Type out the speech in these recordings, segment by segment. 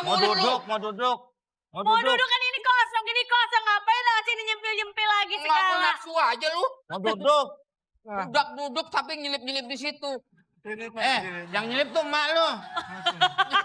Mau duduk, mau duduk. Mau duduk kan ini kosong, ngapain lah sini nyempil-nyempil lagi Nggak segala. nafsu aja lu. Mau duduk. Udah duduk tapi nyelip-nyelip di situ. Yang nyelip tuh emak lu.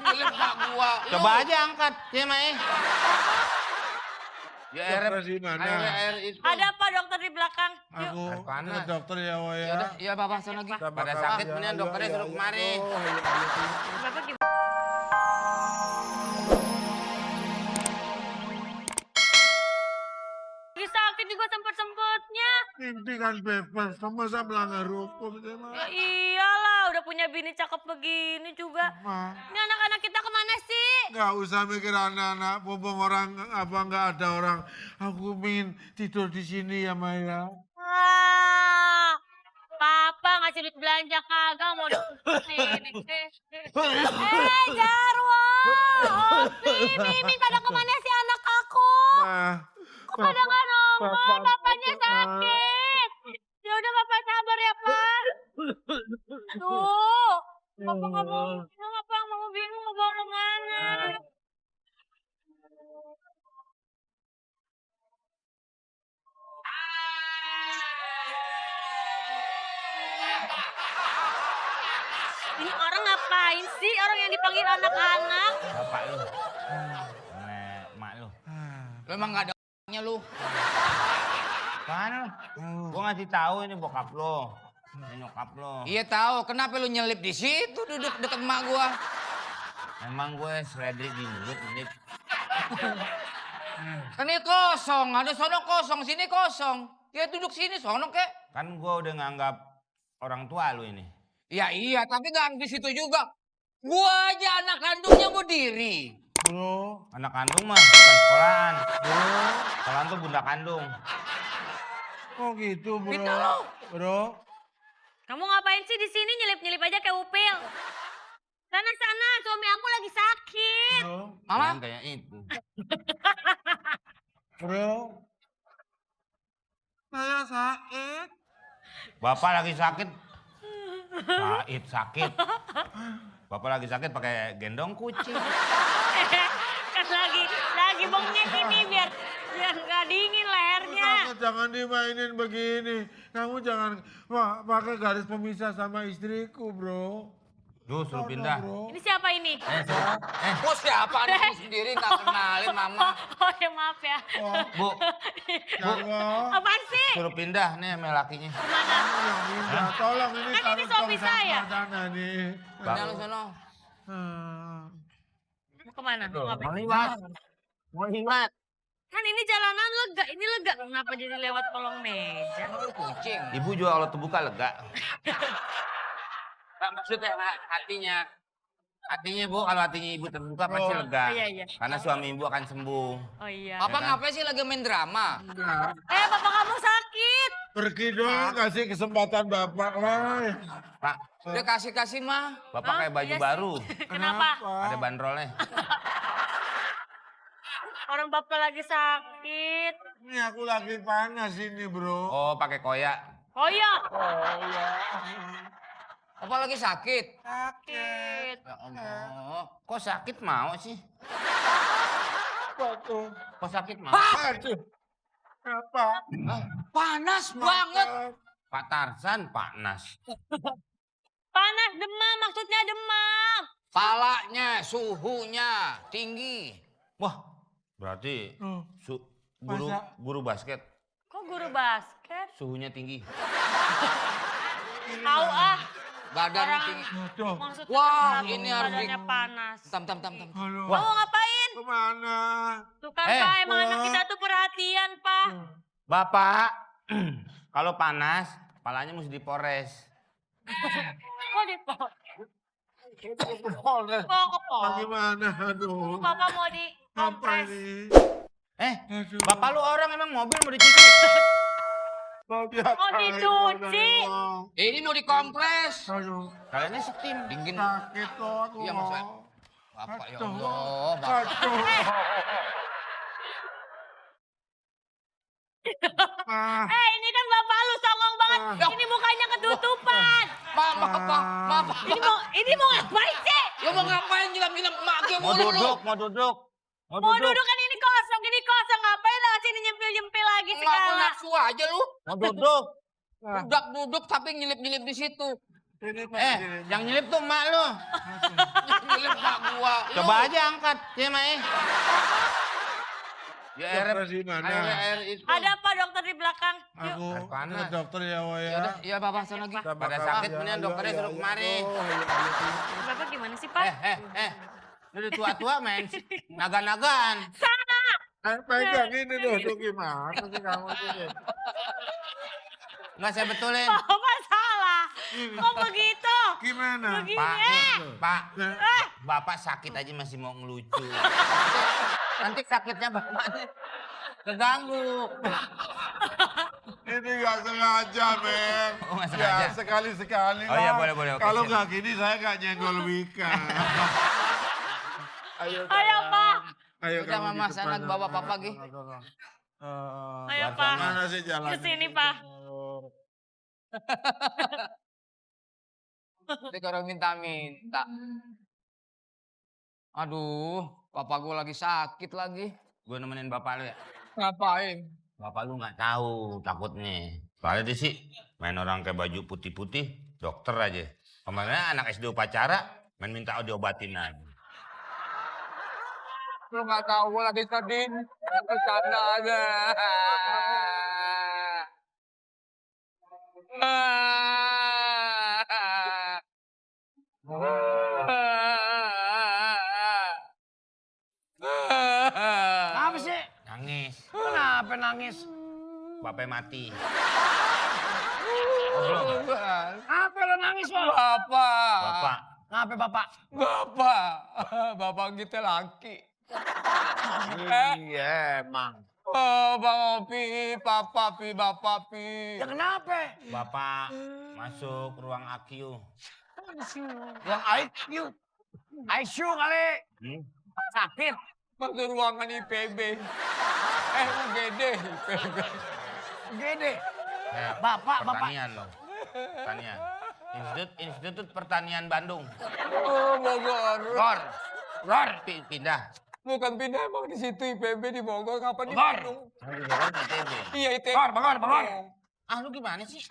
Nyelip mak gua. Coba aja angkat, ya Mai. Ya air di mana? air itu. Ada apa dokter di belakang? Yuk. Aku Air panas. ke dokter ya, Wo ya. Yaudah, iya bapak sana lagi. Pada sakit mendingan dokternya suruh kemari. Bapak gimana? Lagi sakit juga sempet-sempetnya. Ini kan bebas, sama saya melanggar hukum. Ya iyalah, udah punya bini cakep begini juga. Ini anak-anak kita kemana sih? Nggak usah mikir anak-anak, mumpung orang apa nggak ada orang. Aku ingin tidur di sini ya Maya. Ah, Papa ngasih duit belanja kagak mau sini. Jarwo, Opi, Mimin pada kemana sih anak aku? Nah, Kok pada nggak nongol? Bapaknya sakit. Ya udah Bapak sabar ya Pak. Tuh, Papa nggak mau, Papa mau bingung mau bawa kemana? Ini orang ngapain sih? Orang yang dipanggil anak-anak. Bapak lu. Mak lu. Lu emang nggak ada nya lu. Apaan lu? Gua ngasih tahu ini bokap lu. Ini nyokap lu. Iya tahu. Kenapa lu nyelip di situ duduk deket emak gua? Emang gue seledri di mulut ini. Kan ini kosong. Ada sono kosong, sini kosong. Ya duduk sini sono kek. Kan gue udah nganggap orang tua lu ini. Ya iya, tapi nggak di situ juga. Gua aja anak kandungnya mau diri. bro, Anak kandung mah bukan sekolahan. Sekolahan tuh bunda kandung. oh gitu bro. Pintar lo. Bro, Kamu ngapain sih di sini nyelip-nyelip aja kayak upil? Sana, suami aku lagi sakit. bro, Mama, Jangan kayak itu. bro. Saya sakit. Bapak lagi sakit. Sakit. Bapak lagi sakit pakai gendong kucing. Kan lagi bengek ini biar nggak dingin lehernya. Kamu jangan dimainin begini. Kamu jangan pakai garis pemisah sama istriku, bro. Duh, suruh Sono, pindah. bro. Ini siapa ini? kok siapa anakku sendiri nggak kenalin mama. Oh ya maaf ya. Oh, Bu, Jarwo. Apaan sih? suruh pindah nih sama lakinya. Kemana? Minta tolong ini Kan ini taruh suami tong sampah saya. sana nih. Pindah lu sono. Mau kemana? Mau ngapain? Mau liwat. Kan ini jalanan lega, ini lega. Kenapa jadi lewat kolong meja? Lu kucing. Ibu juga kalau terbuka lega. Maksudnya hatinya bu, kalau hatinya ibu terbuka pasti lega. Iya. Karena suami ibu akan sembuh. Oh iya. Papa kan? ngapain sih lagi main drama? Bapak kamu sakit. Pergi dong, kasih kesempatan bapak lah. Pak, Udah kasih mah. bapak kayak baju Iya sih. baru. Kenapa? Ada bandrolnya. Orang bapak lagi sakit. Ini aku lagi panas ini bro. Oh, pakai koyak. Oh iya. Papa lagi sakit. Sakit. Ya Allah, kok sakit mau sih? Apa tuh? Kok sakit mau? Aduh. Apa? Panas banget. Pak Tarsan, Pak Nas. Panas demam, maksudnya demam. Palanya, suhunya tinggi. Wah, berarti Oh, guru basket Kok guru basket? suhunya tinggi. Tahu ah. Badannya Orang- tinggi. aduh. Maksudnya Wah, kenapa ini harus badannya panas. Tam. Halo. Kamu ngapain? Kemana? Tuh kan Eh, Pak, emang Pak. anak kita tuh perhatian Pak. Bapak, kalau panas, kepalanya mesti dipores. Kok di Polres. Kok ke Bagaimana? Aduh. Papa mau di Apa kompres. ini? Aduh. Bapak lu orang emang mobil mau dicuci. Mau diapain? Mau dicuci. Ini mau dikompres. Aduh. Kaliannya steam. Dingin. Sakit tuh. Aduh. Iya, maksudnya. Bapak ya Aduh. Allah. Bapak. Aduh. Ah, Ini kan bapak lu songong banget. Ini mukanya ketutupan. Maaf. Ini mau ngapain sih? Lu mau ngapain nyilap-nyilap emak gue Mau mulu lu? duduk, mau duduk. Mau duduk kan ini kosong, ngapain lah sini nyempil-nyempil lagi Nggak segala. nafsu aja lu. Mau duduk. Duduk tapi nyilip-nyilip di situ. Yang nyelip tuh emak lu. Nyilip emak gua. Coba aja angkat, ya Mai. Ya Dokter di mana? air itu. Ada apa dokter di belakang? Aku Air panas. ke dokter ya, Wo ya. Yaudah, iya bapak sana lagi. Pada sakit mendingan dokternya suruh kemari. Bapak gimana sih Pak? Lu udah tua-tua main naga-nagaan. Pegang ini duduk gimana sih kamu ini? Enggak saya betulin. Bapak salah. Kok begitu? Gimana? Begini. Pak, Pak, Eh, Bapak sakit aja masih mau ngelucu. Nanti sakitnya Bapak keganggu. Ini nggak sengaja, Men. Oh, nggak Ya, sengaja. sekali-sekali Oh, iya, lah. boleh, boleh. Oke, Kalau siap. nggak gini, saya nggak nyenggol Wika. Ayo Pak. Ayo Udah, kamu Mama, di sana depan, bawa Mama. papa, Gi. Ayo Buat Pak. Mana sih jalan? Kesini Pak. Dia orang minta-minta. Aduh, papa gue lagi sakit lagi. Gue nemenin Bapak lu ya. Ngapain? Bapak lu nggak tahu takutnya. Soalnya dia sih main orang kayak baju putih-putih, dokter aja. Kemarin anak SD upacara main minta diobatin aja. Lu nggak tahu gue lagi sedih. Bercanda aja. Apa sih? Nangis. Kenapa nangis? Bapaknya mati. Apa lo nangis, Bang? Bapak. Bapak. Ngapa, Bapak? Bapak. Bapak kita laki. Iya, emang. Oh, Bang Opi, Papa Pi, Bapak Pi. Ya kenapa? Bapak masuk ruang AQ. Yang IQ. ICU kali. Sakit. Masuk ruangan IPB. UGD, IPB. Gede. Bapak, Bapak. pertanian loh. Pertanian. Institut Pertanian Bandung. Oh, Bogor. Ror. Pindah. Bukan pindah emang di situ IPB di Bogor, kapan di Bogor. Bandung? Nanti Bogor ke ITB. Iya, itu. Bogor. Ah lu gimana sih?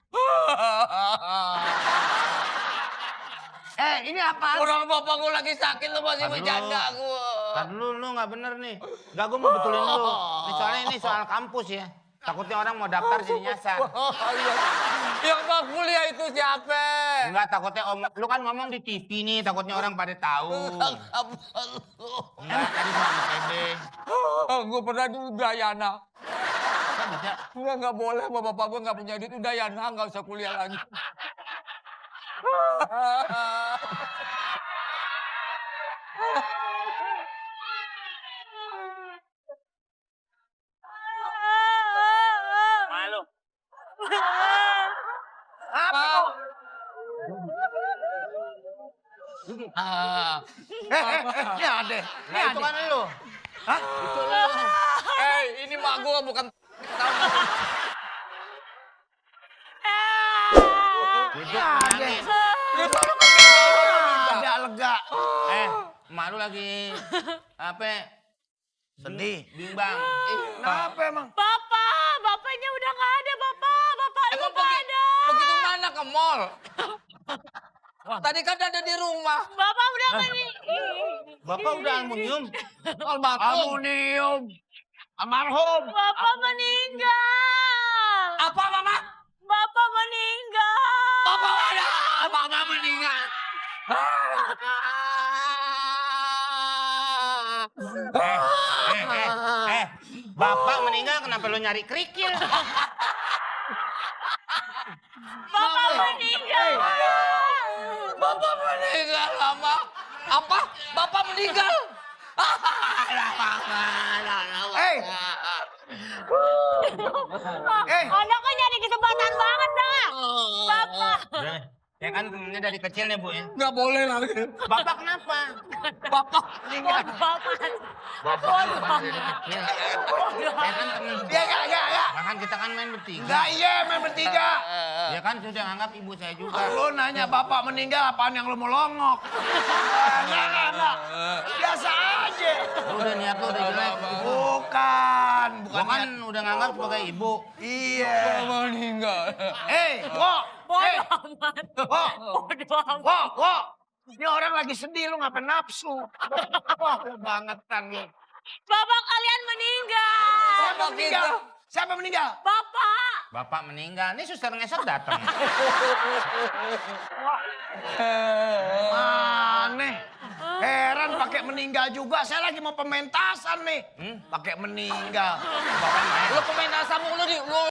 Ini apa? Orang bapak gue lagi sakit, lu masih Aduh. bercanda gue. Ntar dulu lu nggak bener nih. Nggak gue mau betulin lu. Ini soal kampus ya. Takutnya orang mau daftar jadi nyasar. Yang gak kuliah itu siapa? Enggak, takutnya lu kan ngomong di TV nih, takutnya orang pada tahu. Enggak, tadi sama ITB. Gue pernah di Udayana. Kan bisa. Enggak boleh, bapak gue gak punya duit. Udayana gak usah kuliah lagi. Malu. Apa kok? Ini ada. Nah, itu kan lu. Hah? Itu lu. Ini mak gue bukan Duduk Ada. nangis. Ada lega. Emak lu lagi apa? Sedih. Bimbang. Kenapa emang? Bapaknya udah nggak ada Bapak lu Emang nggak ada. begitu mana ke mall? Tadi kan ada di rumah. Bapak udah meninggal. Bapak udah aluminium. Aluminium. Almarhum. Bapak meninggal. Apa, Mama? Bapak meninggal. Bapak ada. Bapak meninggal. Bapak meninggal kenapa lu nyari kerikil? Bapak meninggal. Bapak meninggal, Mama. Apa? Bapak meninggal? Eh. Anaknya nyari kesempatan banget dah. Bapak. Udah, Ya kan temennya dari kecil nih Bu ya. Nggak boleh lagi. Bapak kenapa? Bapak Buat meninggal. bapak. Ya kan temen. Ya, ya. Bahkan kita kan main bertiga. Enggak iya main bertiga. Ya kan sudah anggap ibu saya juga. Lu nanya bapak meninggal apaan yang lu mau longok? Enggak. Biasa aja. Lu udah niat lu udah jelek. Bukan Gua kan niat. udah nganggap sebagai ibu. Iya. Bapak meninggal. Bodoh amat. Bodoh amat. Wo. Ini orang lagi sedih, lu ngapain nafsu? Wah, kebangetan lu. Bapak kalian meninggal. Siapa meninggal? Siapa meninggal? Bapak. Bapak meninggal. Nih suster ngesot datang. Aneh. Heran pakai meninggal juga. Saya lagi mau pementasan nih. Pakai meninggal. Lu pemain asam mulu di lu